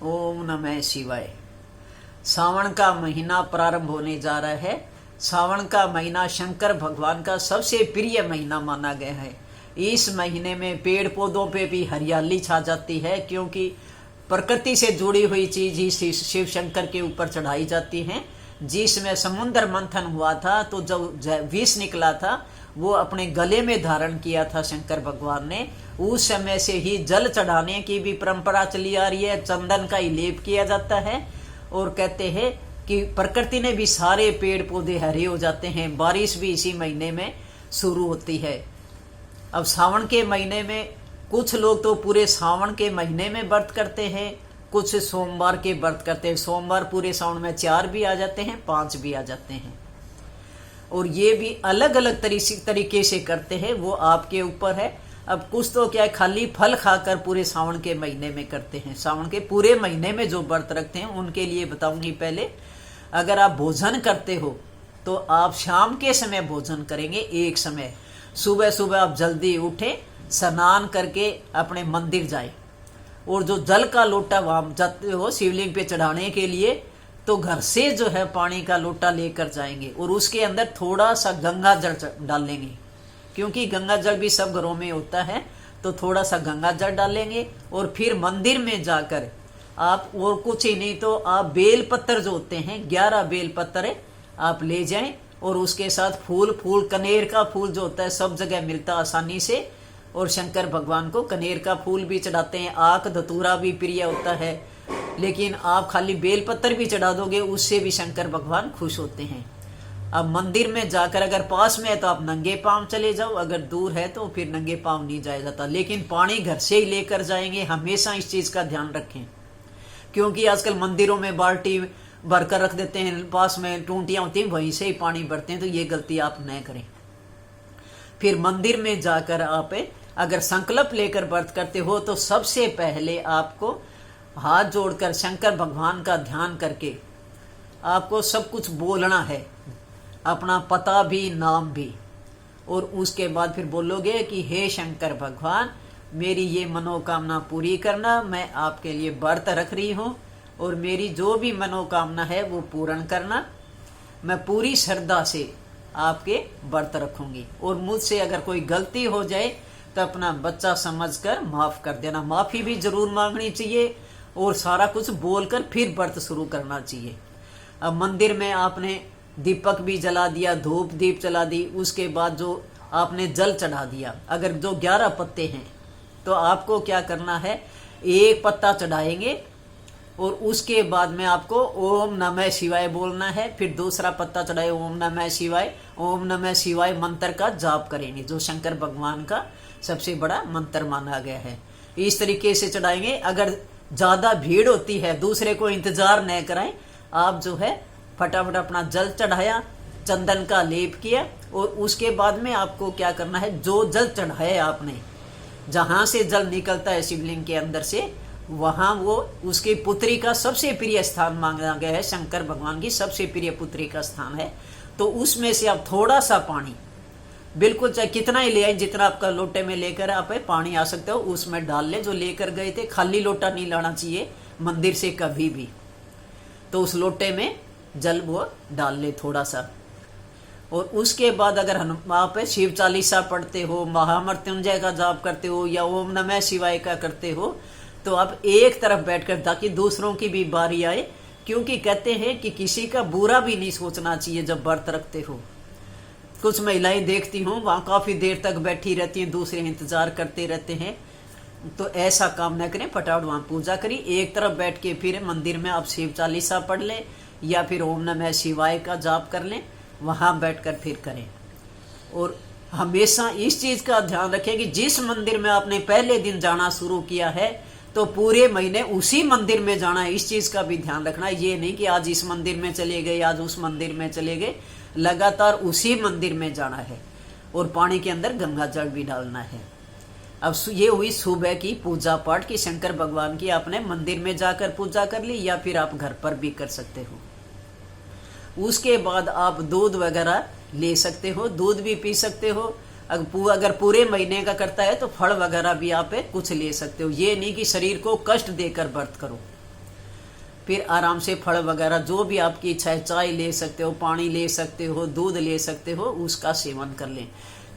ओम नमः शिवाय। सावन का महीना प्रारंभ होने जा रहा है। सावन का महीना शंकर भगवान का सबसे प्रिय महीना माना गया है। इस महीने में पेड़ पौधों पे भी हरियाली छा जाती है, क्योंकि प्रकृति से जुड़ी हुई चीज ही शिव शंकर के ऊपर चढ़ाई जाती है। जिसमें समुद्र मंथन हुआ था तो जब विष निकला था वो अपने गले में धारण किया था शंकर भगवान ने। उस समय से ही जल चढ़ाने की भी परंपरा चली आ रही है। चंदन का ही लेप किया जाता है और कहते हैं कि प्रकृति ने भी सारे पेड़ पौधे हरे हो जाते हैं। बारिश भी इसी महीने में शुरू होती है। अब सावन के महीने में कुछ लोग तो पूरे सावन के महीने में व्रत करते हैं, कुछ सोमवार के व्रत करते हैं। सोमवार पूरे सावन में 4 भी आ जाते हैं, 5 भी आ जाते हैं। और ये भी अलग अलग तरीके से करते हैं, वो आपके ऊपर है। अब कुछ तो क्या है, खाली फल खाकर पूरे सावन के महीने में करते हैं। सावन के पूरे महीने में जो व्रत रखते हैं उनके लिए बताऊंगी। पहले अगर आप भोजन करते हो तो आप शाम के समय भोजन करेंगे। एक समय सुबह सुबह आप जल्दी उठे, स्नान करके अपने मंदिर जाए और जो जल का लोटा वहां जाते हो शिवलिंग पे चढ़ाने के लिए, तो घर से जो है पानी का लोटा लेकर जाएंगे और उसके अंदर थोड़ा सा गंगा जल डालेंगे, क्योंकि गंगा जल भी सब घरों में होता है। तो थोड़ा सा गंगा जल डालेंगे और फिर मंदिर में जाकर आप, और कुछ ही नहीं तो आप बेल पत्तर जो होते हैं 11 बेल पत्तर आप ले जाएं और उसके साथ फूल कनेर का फूल जो होता है सब जगह मिलता आसानी से, और शंकर भगवान को कनेर का फूल भी चढ़ाते हैं। आक धतूरा भी प्रिय होता है, लेकिन आप खाली बेल पत्तर भी चढ़ा दोगे उससे भी शंकर भगवान खुश होते हैं। अब मंदिर में जाकर अगर पास में है तो आप नंगे पांव चले जाओ, अगर दूर है तो फिर नंगे पांव नहीं जाया जाता। लेकिन पानी घर से ही लेकर जाएंगे, हमेशा इस चीज का ध्यान रखें, क्योंकि आजकल मंदिरों में बाल्टी भरकर रख देते हैं, पास में टूंटियां होती हैं वहीं से ही पानी भरते हैं। तो ये गलती आप न करें। फिर मंदिर में जाकर आप अगर संकल्प लेकर व्रत करते हो तो सबसे पहले आपको हाथ जोड़कर शंकर भगवान का ध्यान करके आपको सब कुछ बोलना है, अपना पता भी नाम भी। और उसके बाद फिर बोलोगे कि हे शंकर भगवान, मेरी ये मनोकामना पूरी करना। मैं आपके लिए व्रत रख रही हूँ और मेरी जो भी मनोकामना है वो पूर्ण करना। मैं पूरी श्रद्धा से आपके व्रत रखूंगी और मुझसे अगर कोई गलती हो जाए तो अपना बच्चा समझकर माफ कर देना। माफी भी जरूर मांगनी चाहिए और सारा कुछ बोलकर फिर व्रत शुरू करना चाहिए। अब मंदिर में आपने दीपक भी जला दिया, धूप दीप जला दी, उसके बाद जो आपने जल चढ़ा दिया, अगर जो 11 पत्ते हैं तो आपको क्या करना है, एक पत्ता चढ़ाएंगे और उसके बाद में आपको ओम नमः शिवाय बोलना है। फिर दूसरा पत्ता चढ़ाए ओम नमः शिवाय। ओम नमः शिवाय मंत्र का जाप करेंगे, जो शंकर भगवान का सबसे बड़ा मंत्र माना गया है। इस तरीके से चढ़ाएंगे। अगर ज्यादा भीड़ होती है, दूसरे को इंतजार न कराएं, आप जो है फटाफट अपना जल चढ़ाया, चंदन का लेप किया और उसके बाद में आपको क्या करना है, जो जल चढ़ाया आपने, जहां से जल निकलता है शिवलिंग के अंदर से, वहां वो उसकी पुत्री का सबसे प्रिय स्थान मांगा गया है। शंकर भगवान की सबसे प्रिय पुत्री का स्थान है। तो उसमें से आप थोड़ा सा पानी, बिल्कुल चाहे कितना ही ले आए, जितना आपका लोटे में लेकर आप पानी आ सकते हो उसमें डाल ले, जो लेकर गए थे। खाली लोटा नहीं लाना चाहिए मंदिर से कभी भी। तो उस लोटे में जल वो डाल ले थोड़ा सा। और उसके बाद अगर आप शिव चालीसा पढ़ते हो, महामृत्युंजय का जाप करते हो या ओम नमः शिवाय का करते हो, तो आप एक तरफ बैठकर, ताकि दूसरों की भी बारी आए। क्योंकि कहते हैं कि किसी का बुरा भी नहीं सोचना चाहिए जब व्रत रखते हो। कुछ महिलाएं देखती हूँ वहां काफी देर तक बैठी रहती हैं, दूसरे इंतजार करते रहते हैं। तो ऐसा काम न करें, फटाफट वहां पूजा करी। एक तरफ बैठ के फिर मंदिर में आप शिव चालीसा पढ़ लें या फिर ओम नमः शिवाय का जाप कर लें, वहां बैठकर फिर करें। और हमेशा इस चीज का ध्यान रखें कि जिस मंदिर में आपने पहले दिन जाना शुरू किया है तो पूरे महीने उसी मंदिर में जाना है। इस चीज का भी ध्यान रखना। ये नहीं कि आज इस मंदिर में चले गए, आज उस मंदिर में चले गए, लगातार उसी मंदिर में जाना है और पानी के अंदर गंगा जल भी डालना है। अब ये हुई सुबह की पूजा पाठ की शंकर भगवान की, आपने मंदिर में जाकर पूजा कर ली या फिर आप घर पर भी कर सकते हो। उसके बाद आप दूध वगैरह ले सकते हो, दूध भी पी सकते हो। अगर पूरे महीने का करता है तो फल वगैरह भी आप कुछ ले सकते हो। ये नहीं कि शरीर को कष्ट देकर व्रत करो। फिर आराम से फल वगैरह जो भी आपकी इच्छा है, चाय ले सकते हो, पानी ले सकते हो, दूध ले सकते हो, उसका सेवन कर लें।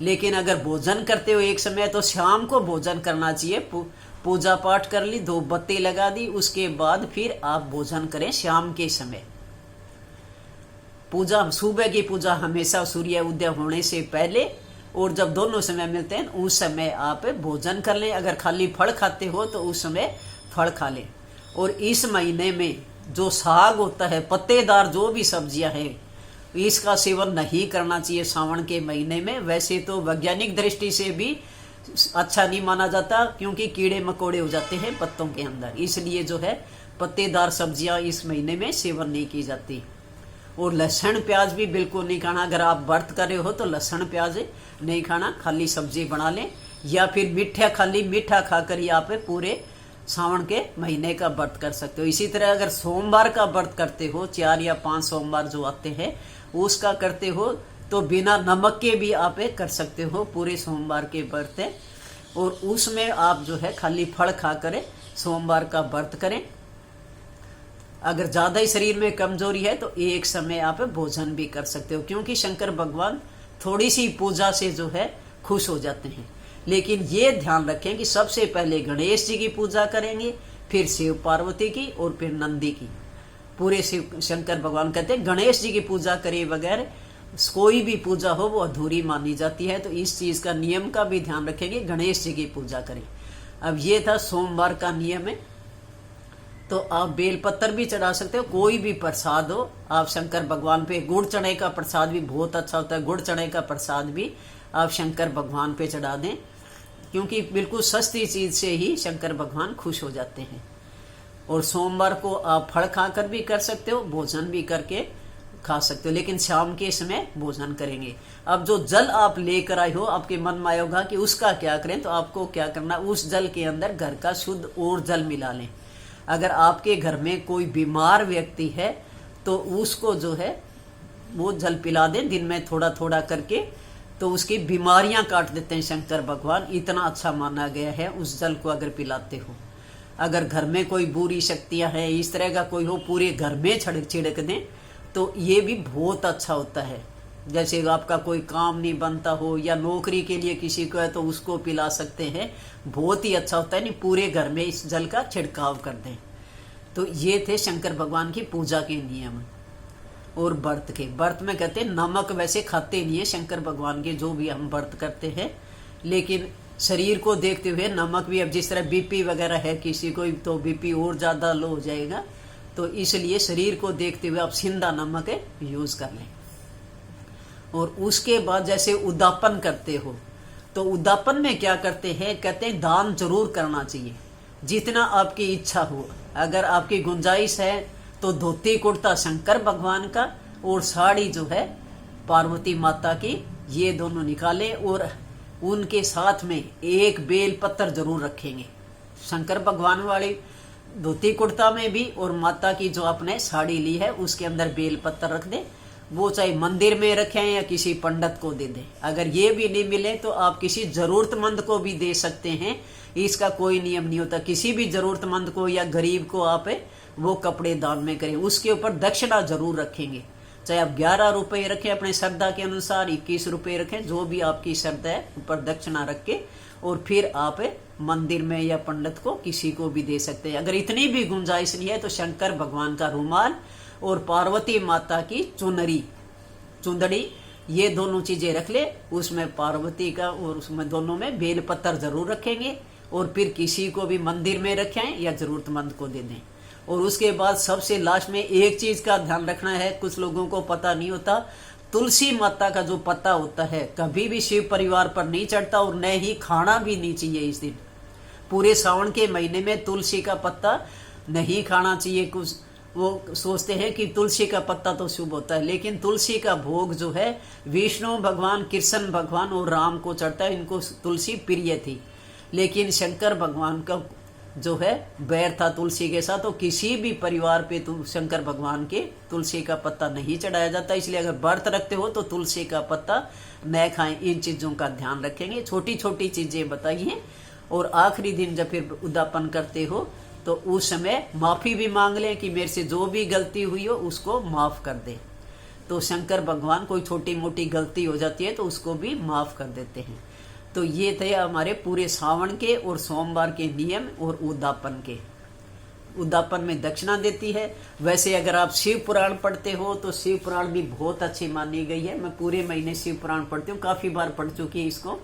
लेकिन अगर भोजन करते हो एक समय, तो शाम को भोजन करना चाहिए। पूजा पाठ कर ली, 2 बत्ती लगा दी, उसके बाद फिर आप भोजन करें शाम के समय। पूजा, सुबह की पूजा हमेशा सूर्य उदय होने से पहले, और जब दोनों समय मिलते हैं उस समय आप भोजन कर लें। अगर खाली फल खाते हो तो उस समय फल खा लें। और इस महीने में जो साग होता है, पत्तेदार जो भी सब्जियां हैं, इसका सेवन नहीं करना चाहिए सावन के महीने में। वैसे तो वैज्ञानिक दृष्टि से भी अच्छा नहीं माना जाता, क्योंकि कीड़े मकोड़े हो जाते हैं पत्तों के अंदर, इसलिए जो है पत्तेदार सब्जियां इस महीने में सेवन नहीं की जाती। और लहसुन प्याज भी बिल्कुल नहीं खाना। अगर आप व्रत कर रहे हो तो लहसुन प्याज नहीं खाना, खाली सब्जी बना लें, या फिर खाली मीठा खाकर ही आप पूरे सावन के महीने का व्रत कर सकते हो। इसी तरह अगर सोमवार का व्रत करते हो, 4 या 5 सोमवार जो आते हैं उसका करते हो, तो बिना नमक के भी आप कर सकते हो पूरे सोमवार के व्रत है। और उसमें आप जो है खाली फल खा कर सोमवार का व्रत करें। अगर ज्यादा ही शरीर में कमजोरी है तो एक समय आप भोजन भी कर सकते हो, क्योंकि शंकर भगवान थोड़ी सी पूजा से जो है खुश हो जाते हैं। लेकिन ये ध्यान रखें कि सबसे पहले गणेश जी की पूजा करेंगे, फिर शिव पार्वती की, और फिर नंदी की। पूरे शिव शंकर भगवान कहते हैं गणेश जी की पूजा करे बगैर कोई भी पूजा हो वो अधूरी मानी जाती है। तो इस चीज का नियम का भी ध्यान रखेंगे, गणेश जी की पूजा करें। अब ये था सोमवार का नियम है। तो आप बेलपत्र भी चढ़ा सकते हो, कोई भी प्रसाद हो आप शंकर भगवान पे। गुड़ चने का प्रसाद भी बहुत अच्छा होता है, गुड़ चने का प्रसाद भी आप शंकर भगवान पे चढ़ा दें, क्योंकि बिल्कुल सस्ती चीज से ही शंकर भगवान खुश हो जाते हैं। और सोमवार को आप फल खाकर भी कर सकते हो, भोजन भी करके खा सकते हो, लेकिन शाम के समय भोजन करेंगे। अब जो जल आप लेकर आए हो, आपके मन में आया होगा कि उसका क्या करें, तो आपको क्या करना, उस जल के अंदर घर का शुद्ध और जल मिला लें। अगर आपके घर में कोई बीमार व्यक्ति है तो उसको जो है वो जल पिला दें दिन में थोड़ा थोड़ा करके, तो उसकी बीमारियां काट देते हैं शंकर भगवान। इतना अच्छा माना गया है उस जल को अगर पिलाते हो। अगर घर में कोई बुरी शक्तियां हैं, इस तरह का कोई हो, पूरे घर में छिड़क दें तो ये भी बहुत अच्छा होता है। जैसे आपका कोई काम नहीं बनता हो या नौकरी के लिए किसी को है तो उसको पिला सकते हैं, बहुत ही अच्छा होता है। नहीं, पूरे घर में इस जल का छिड़काव कर दें। तो ये थे शंकर भगवान की पूजा के नियम। और व्रत के, व्रत में कहते हैं नमक वैसे खाते नहीं है शंकर भगवान के, जो भी हम व्रत करते हैं, लेकिन शरीर को देखते हुए नमक भी, अब जिस तरह बीपी वगैरह है किसी को तो बीपी और ज्यादा लो हो जाएगा, तो इसलिए शरीर को देखते हुए आप सिंधा नमक यूज कर लें। और उसके बाद जैसे उद्यापन करते हो, तो उद्यापन में क्या करते हैं, कहते हैं दान जरूर करना चाहिए जितना आपकी इच्छा हो। अगर आपकी गुंजाइश है तो धोती कुर्ता शंकर भगवान का और साड़ी जो है पार्वती माता की, ये दोनों निकालें। और उनके साथ में एक बेल पत्र जरूर रखेंगे, शंकर भगवान वाली धोती कुर्ता में भी, और माता की जो आपने साड़ी ली है उसके अंदर बेल पत्र रख दें। वो चाहे मंदिर में रखें या किसी पंडित को दे दें। अगर ये भी नहीं मिले तो आप किसी जरूरतमंद को भी दे सकते हैं, इसका कोई नियम नहीं होता। किसी भी जरूरतमंद को या गरीब को आप वो कपड़े दान में करें। उसके ऊपर दक्षिणा जरूर रखेंगे, चाहे आप 11 रुपए रखें अपने श्रद्धा के अनुसार, 21 रुपए रखें, जो भी आपकी श्रद्धा है, ऊपर दक्षिणा रख के और फिर आप मंदिर में या पंडित को किसी को भी दे सकते हैं। अगर इतनी भी गुंजाइश नहीं है तो शंकर भगवान का रुमाल और पार्वती माता की चुंदड़ी, ये दोनों चीजें रख ले। उसमें पार्वती का और उसमें दोनों में बेल पत्र जरूर रखेंगे, और फिर किसी को भी मंदिर में रखें या जरूरतमंद को दे दें। और उसके बाद सबसे लास्ट में एक चीज का ध्यान रखना है, कुछ लोगों को पता नहीं होता, तुलसी माता का जो पत्ता होता है कभी भी शिव परिवार पर नहीं चढ़ता, और न ही खाना भी नहीं चाहिए इस दिन। पूरे सावन के महीने में तुलसी का पत्ता नहीं खाना चाहिए। कुछ वो सोचते हैं कि तुलसी का पत्ता तो शुभ होता है, लेकिन तुलसी का भोग जो है विष्णु भगवान, कृष्ण भगवान और राम को चढ़ता है, इनको तुलसी प्रिय थी। लेकिन शंकर भगवान का जो है बैर था तुलसी के साथ, तो किसी भी परिवार पे शंकर भगवान के तुलसी का पत्ता नहीं चढ़ाया जाता। इसलिए अगर व्रत रखते हो तो तुलसी का पत्ता न खाएं। इन चीजों का ध्यान रखेंगे, छोटी छोटी चीजें बताई हैं। और आखिरी दिन जब फिर उद्यापन करते हो तो उस समय माफी भी मांग लें कि मेरे से जो भी गलती हुई हो उसको माफ कर दे। तो शंकर भगवान कोई छोटी मोटी गलती हो जाती है तो उसको भी माफ कर देते हैं। तो ये थे हमारे पूरे सावन के और सोमवार के नियम और उद्यापन के। उद्यापन में दक्षिणा देती है। वैसे अगर आप शिव पुराण पढ़ते हो तो शिव पुराण भी बहुत अच्छी मानी गई है। मैं पूरे महीने शिव पुराण पढ़ती हूँ, काफी बार पढ़ चुकी है इसको।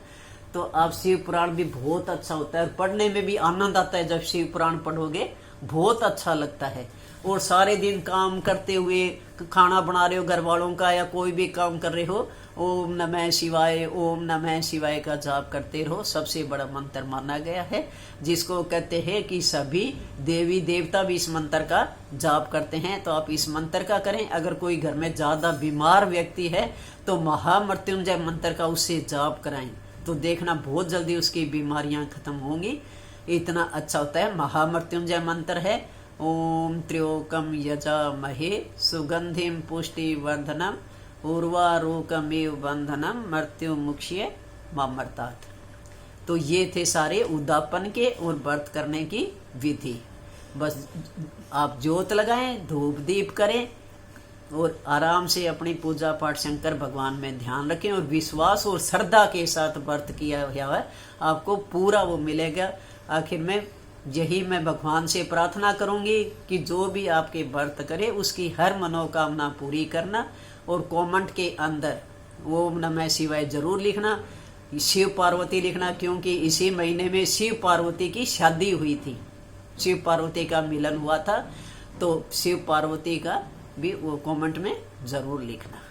तो आप शिव पुराण भी बहुत अच्छा होता है और पढ़ने में भी आनंद आता है। जब शिव पुराण पढ़ोगे बहुत अच्छा लगता है। और सारे दिन काम करते हुए, खाना बना रहे हो घर वालों का या कोई भी काम कर रहे हो, ओम नमः शिवाय, ओम नमः शिवाय का जाप करते रहो। सबसे बड़ा मंत्र माना गया है, जिसको कहते हैं कि सभी देवी देवता भी इस मंत्र का जाप करते हैं। तो आप इस मंत्र का करें। अगर कोई घर में ज्यादा बीमार व्यक्ति है तो महामृत्युंजय मंत्र का उससे जाप कराएं, तो देखना बहुत जल्दी उसकी बीमारियां खत्म होंगी। इतना अच्छा होता है। महामृत्युंजय मंत्र है ओम त्र्योकम यजामहे सुगंधिम पुष्टि वर्धनम उर्वारुकमेव बंधनम मृत्यु मुक्ष्य मामर्तात। तो ये थे सारे उद्यापन के और व्रत करने की विधि। बस आप ज्योत लगाएं, धूप दीप करें और आराम से अपनी पूजा पाठ शंकर भगवान में ध्यान रखें और विश्वास और श्रद्धा के साथ व्रत किया हुआ है आपको पूरा वो मिलेगा। आखिर में यही मैं भगवान से प्रार्थना करूंगी कि जो भी आपके व्रत करे उसकी हर मनोकामना पूरी करना। और कमेंट के अंदर ओम नमः शिवाय जरूर लिखना, शिव पार्वती लिखना, क्योंकि इसी महीने में शिव पार्वती की शादी हुई थी, शिव पार्वती का मिलन हुआ था। तो शिव पार्वती का भी वो कमेंट में जरूर लिखना।